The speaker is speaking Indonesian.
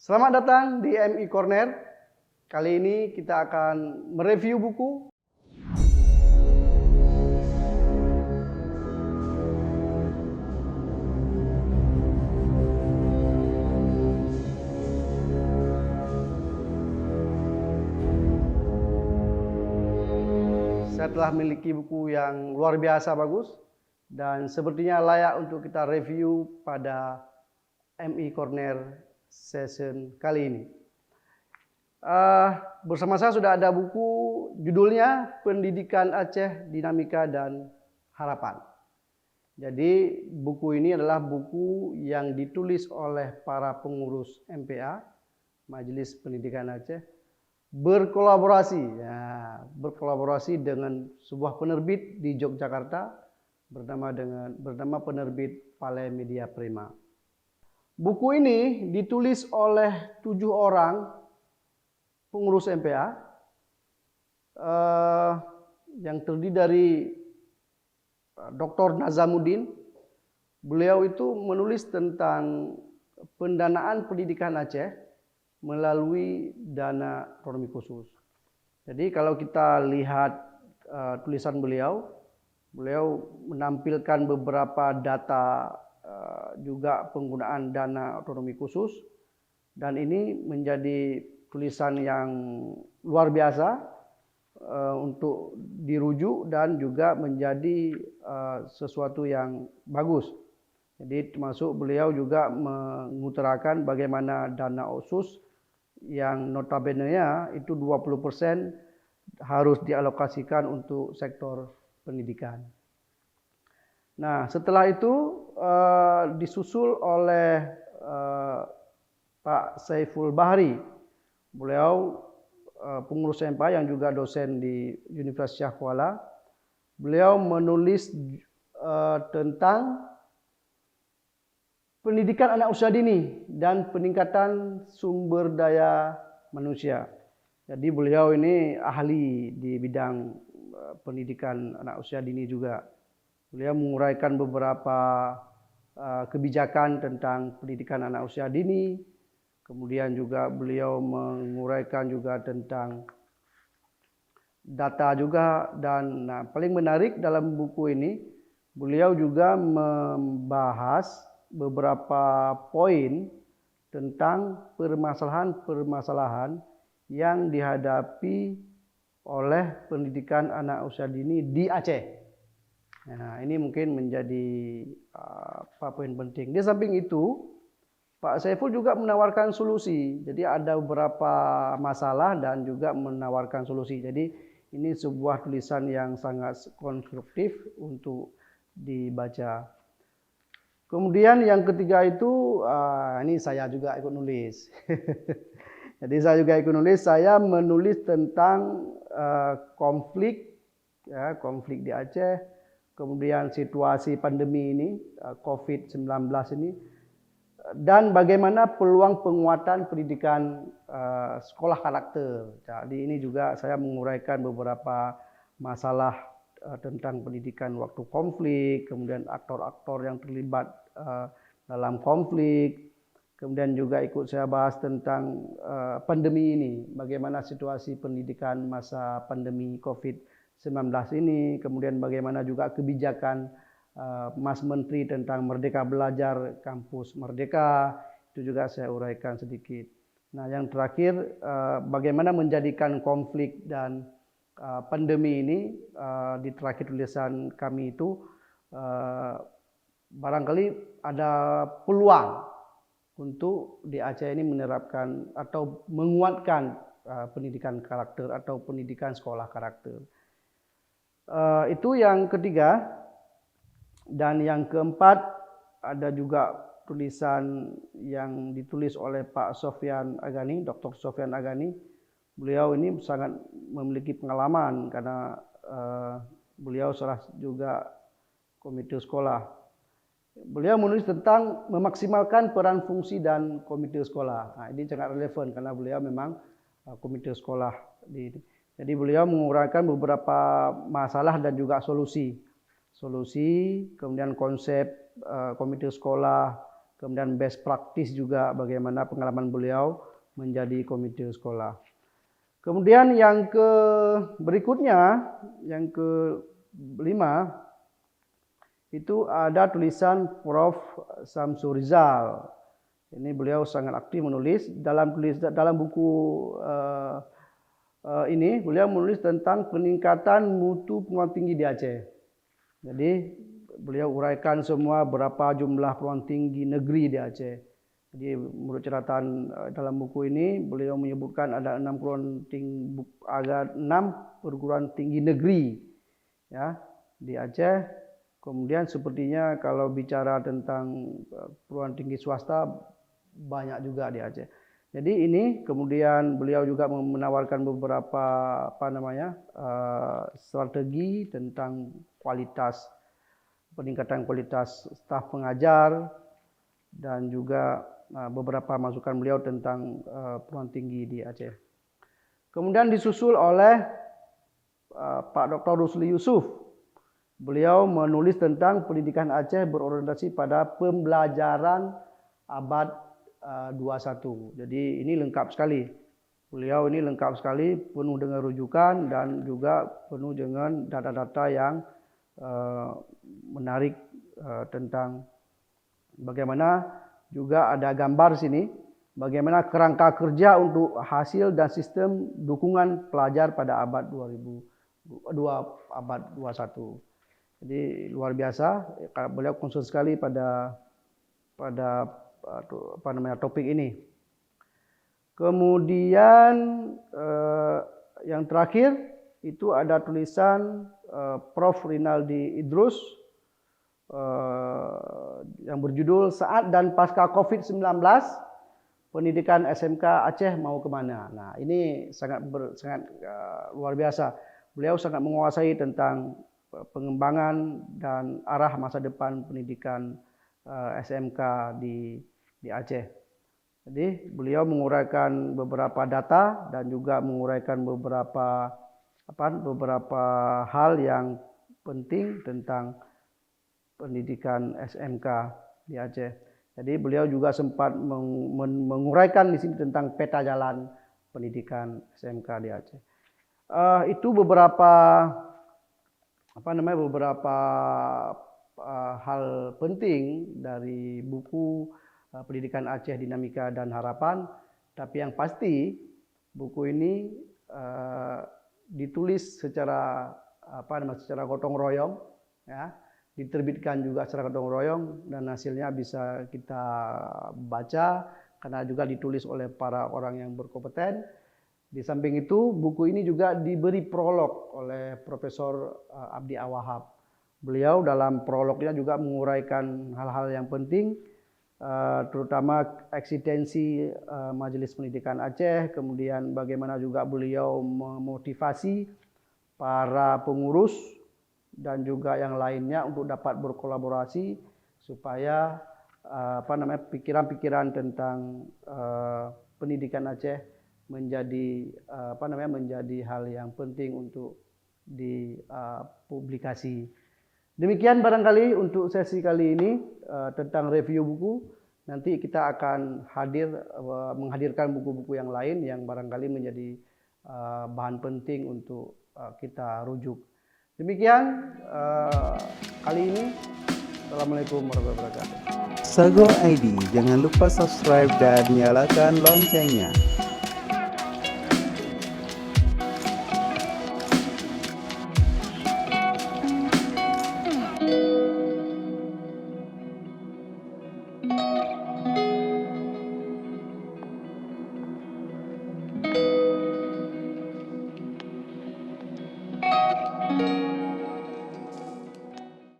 Selamat datang di MI Corner. Kali ini kita akan mereview buku. Saya telah memiliki buku yang luar biasa bagus dan sepertinya layak untuk kita review pada MI Corner session kali ini. Bersama saya sudah ada buku judulnya Pendidikan Aceh Dinamika dan Harapan. Jadi buku ini adalah buku yang ditulis oleh para pengurus MPA, Majelis Pendidikan Aceh, berkolaborasi dengan sebuah penerbit di Yogyakarta bernama penerbit Pale Media Prima. Buku ini ditulis oleh 7 orang pengurus MPA yang terdiri dari Dr. Nazamuddin. Beliau itu menulis tentang pendanaan pendidikan Aceh melalui dana otonomi khusus. Jadi kalau kita lihat tulisan beliau menampilkan beberapa data juga penggunaan dana otonomi khusus, dan ini menjadi tulisan yang luar biasa untuk dirujuk dan juga menjadi sesuatu yang bagus. Jadi termasuk beliau juga mengutarakan bagaimana dana OSUS yang notabene-nya itu 20% harus dialokasikan untuk sektor pendidikan. Nah, setelah itu disusul oleh Pak Saiful Bahri. Beliau pengurus MPA yang juga dosen di Universitas Syah Kuala. Beliau menulis tentang pendidikan anak usia dini dan peningkatan sumber daya manusia. Jadi beliau ini ahli di bidang pendidikan anak usia dini juga. Beliau menguraikan beberapa kebijakan tentang pendidikan anak usia dini. Kemudian juga beliau menguraikan juga tentang data juga, dan paling menarik dalam buku ini beliau juga membahas beberapa poin tentang permasalahan-permasalahan yang dihadapi oleh pendidikan anak usia dini di Aceh. Nah, ini mungkin menjadi poin penting. Di samping itu, Pak Saiful juga menawarkan solusi. Jadi ada beberapa masalah dan juga menawarkan solusi. Jadi ini sebuah tulisan yang sangat konstruktif untuk dibaca. Kemudian yang ketiga itu, ini saya juga ikut nulis. Jadi saya juga ikut nulis. Saya menulis tentang konflik di Aceh. Kemudian situasi pandemi ini, COVID-19 ini, dan bagaimana peluang penguatan pendidikan sekolah karakter. Jadi ini juga saya menguraikan beberapa masalah tentang pendidikan waktu konflik, kemudian aktor-aktor yang terlibat dalam konflik. Kemudian juga ikut saya bahas tentang pandemi ini, bagaimana situasi pendidikan masa pandemi COVID-19 ini, kemudian bagaimana juga kebijakan Mas Menteri tentang Merdeka Belajar Kampus Merdeka, itu juga saya uraikan sedikit. Nah, yang terakhir bagaimana menjadikan konflik dan pandemi ini di terakhir tulisan kami itu barangkali ada peluang untuk di Aceh ini menerapkan atau menguatkan pendidikan karakter atau pendidikan sekolah karakter. Itu yang ketiga. Dan yang keempat, ada juga tulisan yang ditulis oleh Pak Sofyan Agani, Dr. Sofyan Agani. Beliau ini sangat memiliki pengalaman karena beliau salah juga komite sekolah. Beliau menulis tentang memaksimalkan peran fungsi dan komite sekolah. Nah, ini sangat relevan karena beliau memang komite sekolah. Jadi beliau menguraikan beberapa masalah dan juga solusi, kemudian konsep komite sekolah, kemudian best practice juga bagaimana pengalaman beliau menjadi komite sekolah. Kemudian yang berikutnya, yang kelima, itu ada tulisan Prof. Samsul Rizal. Ini beliau sangat aktif menulis. Dalam buku ini beliau menulis tentang peningkatan mutu perguruan tinggi di Aceh. Jadi beliau uraikan semua berapa jumlah perguruan tinggi negeri di Aceh. Jadi menurut catatan dalam buku ini beliau menyebutkan ada 6 perguruan tinggi negeri ya di Aceh. Kemudian sepertinya kalau bicara tentang perguruan tinggi swasta banyak juga di Aceh. Jadi ini kemudian beliau juga menawarkan beberapa strategi tentang peningkatan kualitas staf pengajar dan juga beberapa masukan beliau tentang perguruan tinggi di Aceh. Kemudian disusul oleh Pak Dr. Rusli Yusuf. Beliau menulis tentang pendidikan Aceh berorientasi pada pembelajaran abad 21. Jadi ini lengkap sekali. Beliau ini lengkap sekali, penuh dengan rujukan dan juga penuh dengan data-data yang menarik tentang bagaimana juga ada gambar sini, bagaimana kerangka kerja untuk hasil dan sistem dukungan pelajar pada abad 21. Jadi luar biasa, beliau concern sekali pada topik ini. Kemudian yang terakhir itu ada tulisan Prof. Rinaldi Idrus yang berjudul Saat dan Pasca COVID-19, Pendidikan SMK Aceh mau kemana? Nah ini sangat luar biasa. Beliau sangat menguasai tentang pengembangan dan arah masa depan pendidikan SMK di Aceh. Jadi beliau menguraikan beberapa data dan juga menguraikan beberapa hal yang penting tentang pendidikan SMK di Aceh. Jadi beliau juga sempat menguraikan di sini tentang peta jalan pendidikan SMK di Aceh. Itu beberapa hal penting dari buku Pendidikan Aceh Dinamika dan Harapan. Tapi yang pasti buku ini ditulis secara gotong royong, ya, diterbitkan juga secara gotong royong dan hasilnya bisa kita baca karena juga ditulis oleh para orang yang berkompeten. Di samping itu buku ini juga diberi prolog oleh Profesor Abdi Awahab. Beliau dalam prolognya juga menguraikan hal-hal yang penting, terutama eksistensi Majelis Pendidikan Aceh, kemudian bagaimana juga beliau memotivasi para pengurus dan juga yang lainnya untuk dapat berkolaborasi supaya pikiran-pikiran tentang pendidikan Aceh menjadi hal yang penting untuk dipublikasi. Demikian barangkali untuk sesi kali ini tentang review buku. Nanti kita akan menghadirkan buku-buku yang lain yang barangkali menjadi bahan penting untuk kita rujuk. Demikian kali ini. Assalamualaikum warahmatullahi wabarakatuh. Sago ID, jangan lupa subscribe dan nyalakan loncengnya.